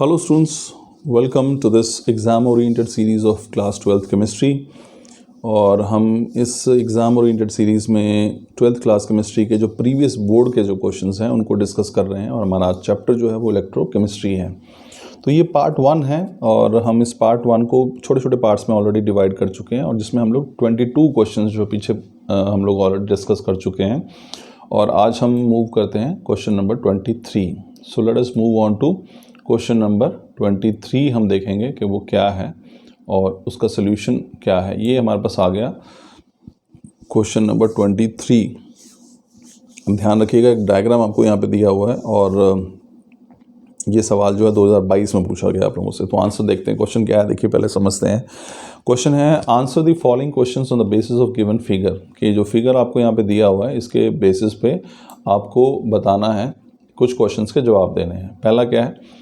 Hello students, welcome to this exam oriented series of class 12th chemistry। और हम इस exam oriented series में 12th class chemistry के जो प्रीवियस बोर्ड के जो क्वेश्चंस हैं उनको डिस्कस कर रहे हैं और हमारा आज चैप्टर जो है वो इलेक्ट्रोकेमिस्ट्री है। तो ये पार्ट 1 है और हम इस पार्ट 1 को छोटे छोटे पार्ट्स में ऑलरेडी डिवाइड कर चुके हैं और जिसमें हम लोग 22 क्वेश्चंस जो पीछे हम लोग ऑलरेडी डिस्कस कर चुके हैं और आज हम मूव करते हैं question number 23। So let us move on to question number 23। हम देखेंगे कि वो क्या है और उसका सल्यूशन क्या है। ये हमारे पास आ गया क्वेश्चन नंबर 23। ध्यान रखिएगा, एक डायग्राम आपको यहाँ पे दिया हुआ है और ये सवाल जो है 2022 में पूछा गया आप लोगों से। तो आंसर देखते हैं, क्वेश्चन क्या है देखिए, पहले समझते हैं। क्वेश्चन है answer the following questions on the basis of given figure. कि जो फिगर आपको यहाँ पे दिया हुआ है इसके बेसिस पे आपको बताना है, कुछ क्वेश्चंस के जवाब देने हैं। पहला क्या है,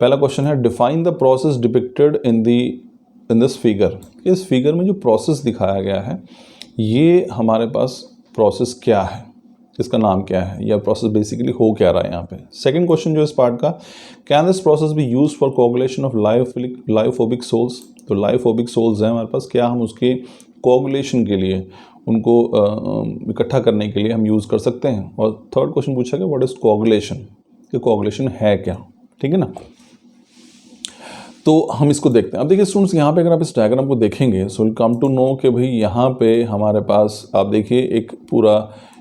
पहला क्वेश्चन है define the process depicted in this figure. इस फिगर में जो प्रोसेस दिखाया गया है ये हमारे पास प्रोसेस क्या है, इसका नाम क्या है, या प्रोसेस बेसिकली हो क्या रहा है यहाँ पे। सेकंड क्वेश्चन जो इस पार्ट का, can this process be use for coagulation of lyophobic sols. तो लायोफोबिक सोल्स हैं हमारे पास, क्या हम उसके कोगुलेशन के लिए उनको इकट्ठा करने के लिए हम यूज़ कर सकते हैं। और थर्ड क्वेश्चन पूछा गया व्हाट इज़ कोगुलेशन, कि कोगुलेशन है क्या, ठीक है ना। तो हम इसको देखते हैं। अब देखिए स्टूडेंट्स, यहाँ पे अगर आप इस डायग्राम को देखेंगे so will come to know कि भाई यहाँ पे हमारे पास आप देखिए एक पूरा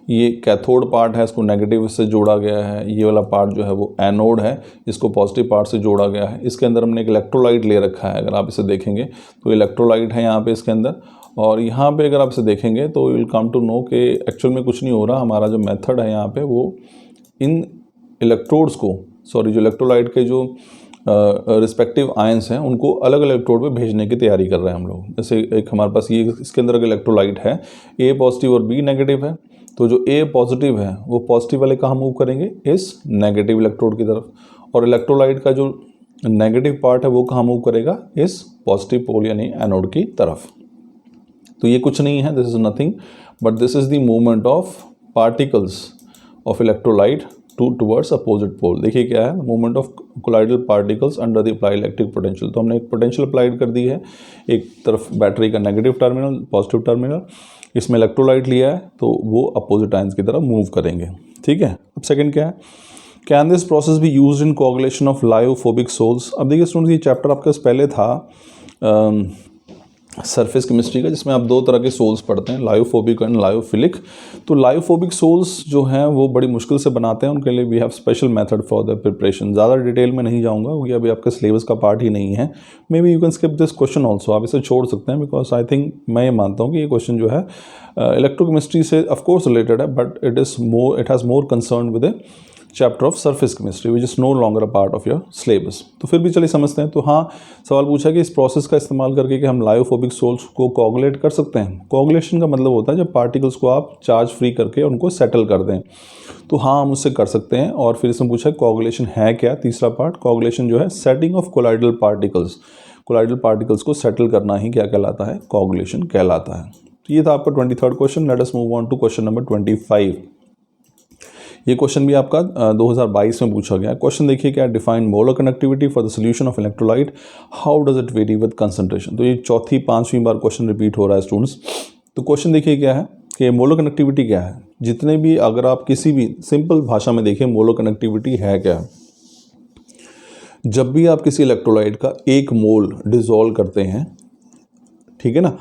ये कैथोड पार्ट है, इसको नेगेटिव से जोड़ा गया है। ये वाला पार्ट जो है वो एनोड है, इसको पॉजिटिव पार्ट से जोड़ा गया है। इसके अंदर हमने एक इलेक्ट्रोलाइट ले रखा है, अगर आप इसे देखेंगे तो इलेक्ट्रोलाइट है यहाँ पे इसके अंदर। और यहाँ पे अगर आप इसे देखेंगे तो विल कम टू नो कि एक्चुअल में कुछ नहीं हो रहा। हमारा जो मेथड है यहाँ पे वो इन इलेक्ट्रोड्स को, सॉरी जो इलेक्ट्रोलाइट के जो रिस्पेक्टिव आयंस हैं उनको अलग अलग इलेक्ट्रोड पे भेजने की तैयारी कर रहे हैं हम लोग। जैसे एक हमारे पास ये इसके अंदर एक इलेक्ट्रोलाइट है, ए पॉजिटिव और बी नेगेटिव है। तो जो ए पॉजिटिव है वो पॉजिटिव वाले कहाँ मूव करेंगे, इस नेगेटिव इलेक्ट्रोड की तरफ, और इलेक्ट्रोलाइट का जो नेगेटिव पार्ट है वो कहाँ मूव करेगा, इस पॉजिटिव पोल यानी एनोड की तरफ। तो ये कुछ नहीं है, this is nothing but this is the movement of particles of electrolyte towards opposite pole. देखिए क्या है, movement of colloidal particles under the applied electric potential. तो हमने एक पोटेंशियल अप्लाइड कर दी है, एक तरफ बैटरी का नेगेटिव टर्मिनल, पॉजिटिव टर्मिनल, इसमें इलेक्ट्रोलाइट लिया है तो वो अपोजिट आयंस की तरफ मूव करेंगे, ठीक है। अब सेकंड क्या है, can this process be used in coagulation of lyophobic sols. अब देखिए स्टूडेंट्स, ये चैप्टर आपके पास पहले था सरफेस केमिस्ट्री का, जिसमें आप दो तरह के सोल्स पढ़ते हैं, लायोफोबिक एंड लायोफिलिक। तो लायोफोबिक सोल्स जो हैं वो बड़ी मुश्किल से बनाते हैं, उनके लिए we have special method for the preparation. ज़्यादा डिटेल में नहीं जाऊंगा क्योंकि अभी आपके सिलेबस का पार्ट ही नहीं है। May be you can skip this question also, आप इसे छोड़ सकते हैं बिकॉज आई थिंक मैं ये मानता हूँ कि ये क्वेश्चन जो है इलेक्ट्रोकेमिस्ट्री से ऑफकोर्स रिलेटेड है but it has more concern with chapter of surface chemistry which is no longer a part of your syllabus. तो फिर भी चलिए समझते हैं। तो हाँ, सवाल पूछा कि इस प्रोसेस का इस्तेमाल करके कि हम लायोफोबिक सोल्स को कोगुलेट कर सकते हैं। कोगुलेशन का मतलब होता है जब पार्टिकल्स को आप चार्ज फ्री करके उनको सेटल कर दें। तो हाँ, हम उससे कर सकते हैं। और फिर इसमें पूछा कोगुलेशन है क्या, तीसरा पार्ट, कोगुलेशन जो है setting of colloidal particles. Colloidal particles को सेटल करना ही क्या कहलाता है, कोगुलेशन कहलाता है। तो ये था आपका 23rd question. Let us move on to question number 25। ये क्वेश्चन भी आपका 2022 में पूछा गया। क्वेश्चन देखिए क्या, define molar connectivity for the solution of electrolyte, how does it very with concentration. तो ये चौथी पांचवीं बार क्वेश्चन रिपीट हो रहा है स्टूडेंट्स। तो क्वेश्चन देखिए क्या है कि मोलर कनेक्टिविटी क्या है। जितने भी अगर आप किसी भी सिंपल भाषा में देखिए मोलर कनेक्टिविटी है क्या, जब भी आप किसी इलेक्ट्रोलाइट का 1 मोल डिसॉल्व करते हैं, ठीक है ना,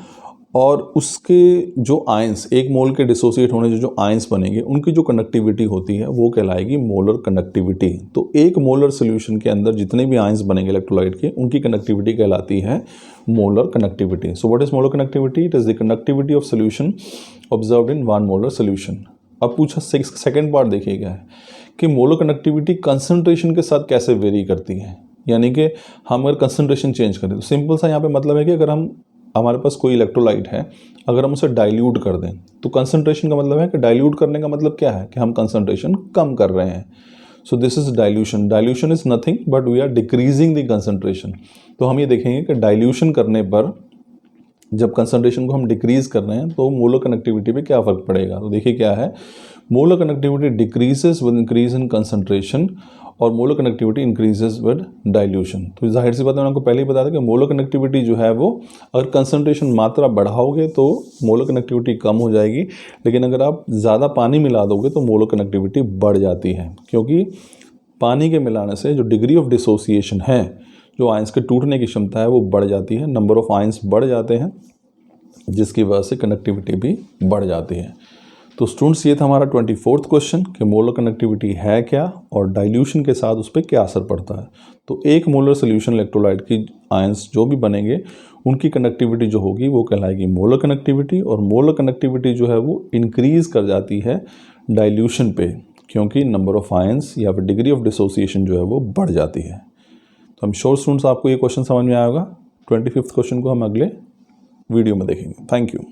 और उसके जो आयंस 1 मोल के डिसोसिएट होने से जो आयंस बनेंगे उनकी जो कंडक्टिविटी होती है वो कहलाएगी मोलर कंडक्टिविटी। तो 1 मोलर सोल्यूशन के अंदर जितने भी आयंस बनेंगे इलेक्ट्रोलाइट के उनकी कंडक्टिविटी कहलाती है molar conductivity. So what is molar conductivity, it is the conductivity of solution observed in 1 molar solution. अब पूछा सेकेंड पार्ट देखिए क्या है कि मोलर कंडक्टिविटी कंसंट्रेशन के साथ कैसे वेरी करती है। यानी कि हम अगर कंसंट्रेशन चेंज करें तो सिंपल सा यहाँ पे मतलब है कि अगर हमारे पास कोई इलेक्ट्रोलाइट है, अगर हम उसे डाइल्यूट कर दें तो कंसंट्रेशन का मतलब है कि डाइल्यूट करने का मतलब क्या है कि हम कंसंट्रेशन कम कर रहे हैं। So this is dilution. Dilution is nothing but we are decreasing the concentration. तो हम ये देखेंगे कि डाइल्यूशन करने पर जब कंसंट्रेशन को हम डिक्रीज कर रहे हैं तो मोलर कनेक्टिविटी पे क्या फ़र्क पड़ेगा। तो देखिए क्या है, molar conductivity decreases with increase in concentration और molar conductivity increases with dilution. तो जाहिर सी बात है, मैंने आपको पहले ही बताया था कि मोलर कनेक्टिविटी जो है वो अगर कंसंट्रेशन मात्रा बढ़ाओगे तो मोलर कनेक्टिविटी कम हो जाएगी, लेकिन अगर आप ज़्यादा पानी मिला दोगे तो मोलर कनेक्टिविटी बढ़ जाती है, क्योंकि पानी के मिलाने से जो डिग्री ऑफ डिसोसिएशन है, जो आयंस के टूटने की क्षमता है वो बढ़ जाती है, नंबर ऑफ आयंस बढ़ जाते हैं, जिसकी वजह से कनेक्टिविटी भी बढ़ जाती है। तो स्टूडेंट्स, ये था हमारा 24th क्वेश्चन कि मोलर कनेक्टिविटी है क्या और डाइल्यूशन के साथ उस पर क्या असर पड़ता है। तो एक मोलर सोल्यूशन इलेक्ट्रोलाइट की आयंस जो भी बनेंगे उनकी कनेक्टिविटी जो होगी वो कहलाएगी मोलर कनेक्टिविटी, और मोलर कनेक्टिविटी जो है वो इंक्रीज़ कर जाती है डाइल्यूशन पे, क्योंकि नंबर ऑफ आयंस या फिर डिग्री ऑफ डिसोसिएशन जो है वो बढ़ जाती है। तो हम श्योर स्टूडेंट्स आपको ये क्वेश्चन समझ में आएगा। 25th क्वेश्चन को हम अगले वीडियो में देखेंगे। Thank you.